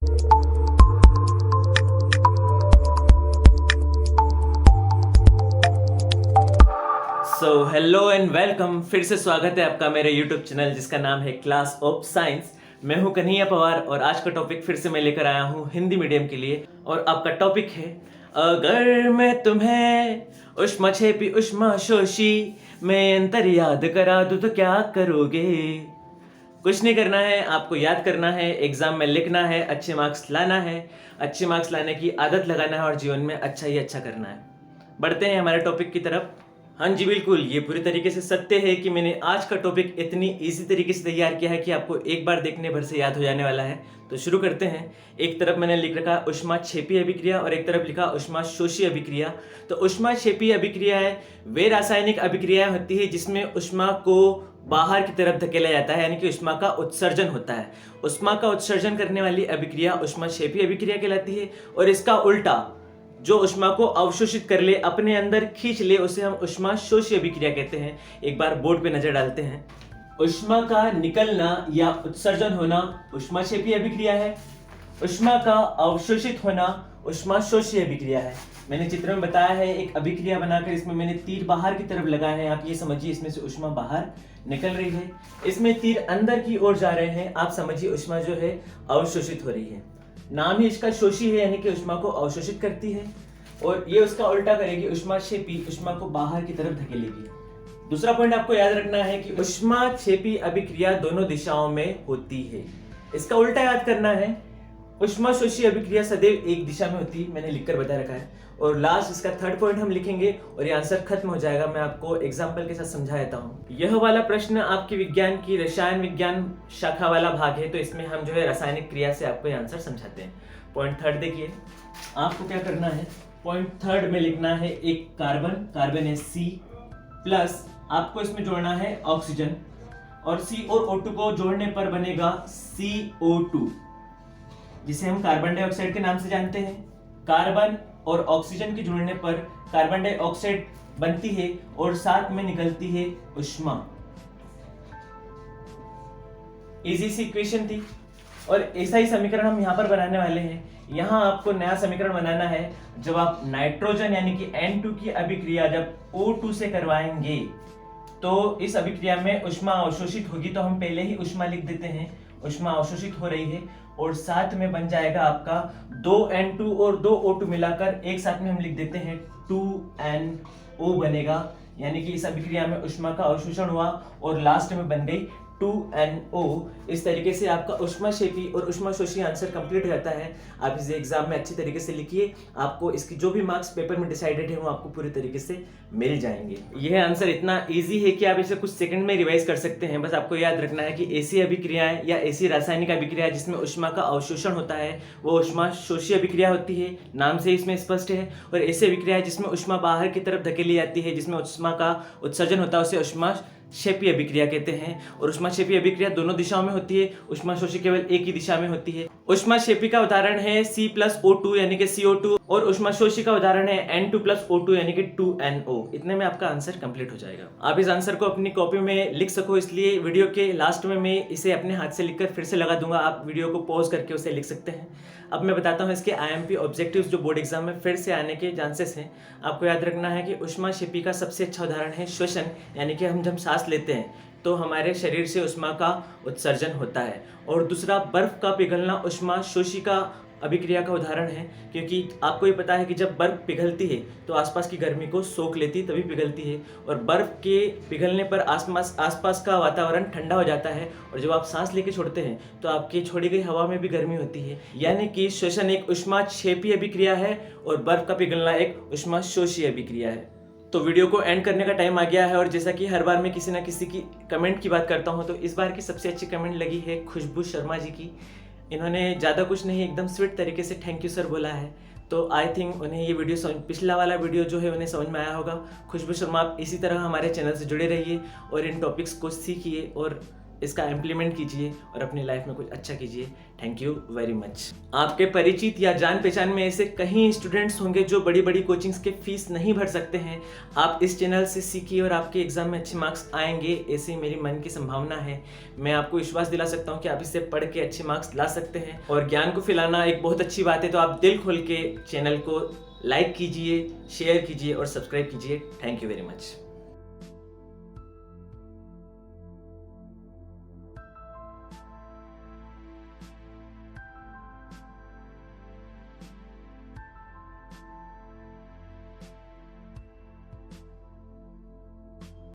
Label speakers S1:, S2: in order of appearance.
S1: So hello and welcome. फिर से स्वागत है आपका मेरे यूट्यूब चैनल जिसका नाम है क्लास ऑफ साइंस। मैं हूं कन्हैया पवार और आज का टॉपिक फिर से मैं लेकर आया हूं हिंदी मीडियम के लिए। और आपका टॉपिक है, अगर मैं तुम्हें उष्मा छेपी उष्मा शोषी मैं अंतर याद करा दूं तो क्या करोगे। कुछ नहीं करना है, आपको याद करना है, एग्जाम में लिखना है, अच्छे मार्क्स लाना है, अच्छे मार्क्स लाने की आदत लगाना है और जीवन में अच्छा ही अच्छा करना है। बढ़ते हैं हमारे टॉपिक की तरफ। हाँ जी बिल्कुल, ये पूरी तरीके से सत्य है कि मैंने आज का टॉपिक इतनी इजी तरीके से तैयार किया है कि आपको एक बार देखने भर से याद हो जाने वाला है। तो शुरू करते हैं। एक तरफ मैंने लिख रखा उष्मा छेपी अभिक्रिया और एक तरफ लिखा उष्मा शोषी अभिक्रिया। तो उष्मा छेपी अभिक्रिया है वे रासायनिक अभिक्रिया होती है जिसमें उष्मा को बाहर की तरफ धकेला जाता है, यानी कि उष्मा का उत्सर्जन होता है। उष्मा का उत्सर्जन करने वाली अभिक्रिया उष्मा छेपी अभिक्रिया कहलाती है। और इसका उल्टा, जो उष्मा को अवशोषित कर ले, अपने अंदर खींच ले, उसे हम उष्मा शोषी अभिक्रिया कहते हैं। एक बार बोर्ड पे नजर डालते हैं। उष्मा का निकलना या उत्सर्जन होना उष्मा छेपी अभिक्रिया है। उष्मा का अवशोषित होना उष्मा शोषी अभिक्रिया है। मैंने चित्र में बताया है, एक अभिक्रिया बनाकर इसमें मैंने तीर बाहर की तरफ लगाए हैं। आप ये समझिए इसमें से उष्मा बाहर निकल रही है, इसमें तीर अंदर की ओर जा रहे हैं। आप समझिए उष्मा जो है अवशोषित हो रही है। नाम ही इसका शोषी है, यानी कि उष्मा को अवशोषित करती है। और ये उसका उल्टा करेगी, उष्मा छेपी उष्मा को बाहर की तरफ धकेलेगी। दूसरा पॉइंट आपको याद रखना है कि उष्मा छेपी अभिक्रिया दोनों दिशाओं में होती है। इसका उल्टा याद करना है, उष्मा शोषी अभिक्रिया सदैव एक दिशा में होती है। मैंने लिखकर बता रखा है। और लास्ट इसका थर्ड पॉइंट हम लिखेंगे और ये आंसर खत्म हो जाएगा। मैं आपको एग्जांपल के साथ समझा देता हूँ। यह वाला प्रश्न आपके विज्ञान की रसायन विज्ञान शाखा वाला भाग है, तो इसमें हम जो है रासायनिक क्रिया से आपको ये आंसर समझाते हैं। पॉइंट थर्ड देखिए, आपको क्या करना है, पॉइंट थर्ड में लिखना है एक कार्बन है C प्लस, आपको इसमें जोड़ना है ऑक्सीजन और C और O2 को जोड़ने पर बनेगा CO2, जिसे हम कार्बन डाइऑक्साइड के नाम से जानते हैं। कार्बन और ऑक्सीजन के जुड़ने पर कार्बन डाइऑक्साइड बनती है और साथ में निकलती है उष्मा। इजी सी इक्वेशन थी और ऐसा ही समीकरण हम यहाँ पर बनाने वाले हैं। यहाँ आपको नया समीकरण बनाना है। जब आप नाइट्रोजन यानी कि N2 की अभिक्रिया जब O2 से करवाएंगे तो इस अभिक्रिया में उष्मा अवशोषित होगी। तो हम पहले ही उष्मा लिख देते हैं, उष्मा अवशोषित हो रही है और साथ में बन जाएगा आपका 2N2 और 2O2 मिलाकर एक साथ में हम लिख देते हैं 2NO बनेगा। यानी कि इस अभिक्रिया में उष्मा का अवशोषण हुआ और लास्ट में बन गई 2NO। इस तरीके से आपका उष्मा छेपी और उष्मा शोषी आंसर कंप्लीट हो जाता है। आप इसे एग्जाम में अच्छी तरीके से लिखिए, आपको इसकी जो भी मार्क्स पेपर में डिसाइडेड है वो आपको पूरी तरीके से मिल जाएंगे। यह आंसर इतना इजी है कि आप इसे कुछ सेकंड में रिवाइज कर सकते हैं। बस आपको याद रखना है कि ऐसी अभिक्रियाएं या ऐसी रासायनिक अभिक्रिया जिसमें उष्मा का अवशोषण होता है वो उष्मा शोषी अभिक्रिया होती है, नाम से इसमें स्पष्ट है। और ऐसी अभिक्रिया जिसमें उष्मा बाहर की तरफ धकेली जाती है, जिसमें उष्मा का उत्सर्जन होता है, उसे उष्मा छेपी अभिक्रिया कहते हैं। और उष्मा छेपी अभिक्रिया दोनों दिशाओं में होती है, उष्मा शोषी केवल एक ही दिशा में होती है। उष्मा छेपी का उदाहरण है C+O2 यानी कि CO2 और उष्मा शोषी का उदाहरण है N2+O2 यानी कि 2NO। इतने में आपका आंसर कंप्लीट हो जाएगा। आप इस आंसर को अपनी कॉपी में लिख सको इसलिए वीडियो के लास्ट में मैं इसे अपने हाथ से लिखकर फिर से लगा दूंगा। आप वीडियो को पॉज करके उसे लिख सकते हैं। अब मैं बताता हूँ इसके IMP ऑब्जेक्टिव्स जो बोर्ड एग्जाम में फिर से आने के चांसेस हैं। आपको याद रखना है कि उष्मा छेपी का सबसे अच्छा उदाहरण है श्वसन, यानी कि हम जब सांस लेते हैं तो हमारे शरीर से उष्मा का उत्सर्जन होता है। और दूसरा, बर्फ का पिघलना उष्मा शोषी का अभिक्रिया का उदाहरण है, क्योंकि आपको ये पता है कि जब बर्फ पिघलती है तो आसपास की गर्मी को सोख लेती तभी पिघलती है। और बर्फ के पिघलने पर आसपास का वातावरण ठंडा हो जाता है और जब आप सांस लेके छोड़ते हैं तो आपकी छोड़ी गई हवा में भी गर्मी होती है। यानी कि श्वसन एक उष्मा छेपी अभिक्रिया है और बर्फ का पिघलना एक उष्मा शोषी अभिक्रिया है। तो वीडियो को एंड करने का टाइम आ गया है और जैसा कि हर बार मैं किसी ना किसी की कमेंट की बात करता हूं, तो इस बार की सबसे अच्छी कमेंट लगी है खुशबू शर्मा जी की। इन्होंने ज़्यादा कुछ नहीं, एकदम स्वीट तरीके से थैंक यू सर बोला है। तो आई थिंक उन्हें ये वीडियो पिछला वाला वीडियो जो है उन्हें समझ में आया होगा। खुशबू शर्मा, आप इसी तरह हमारे चैनल से जुड़े रहिए और इन टॉपिक्स को सीखिए और इसका इम्प्लीमेंट कीजिए और अपनी लाइफ में कुछ अच्छा कीजिए। Thank you very much. आपके परिचित या जान पहचान में ऐसे कई स्टूडेंट्स होंगे जो बड़ी बड़ी कोचिंग्स के फीस नहीं भर सकते हैं। आप इस चैनल से सीखिए और आपके एग्जाम में अच्छे मार्क्स आएंगे, ऐसी मेरी मन की संभावना है। मैं आपको विश्वास दिला सकता हूँ कि आप इससे पढ़ के अच्छे मार्क्स ला सकते हैं और ज्ञान को फैलाना एक बहुत अच्छी बात है। तो आप दिल खोल के चैनल को लाइक कीजिए, शेयर कीजिए और सब्सक्राइब कीजिए। Thank you very much.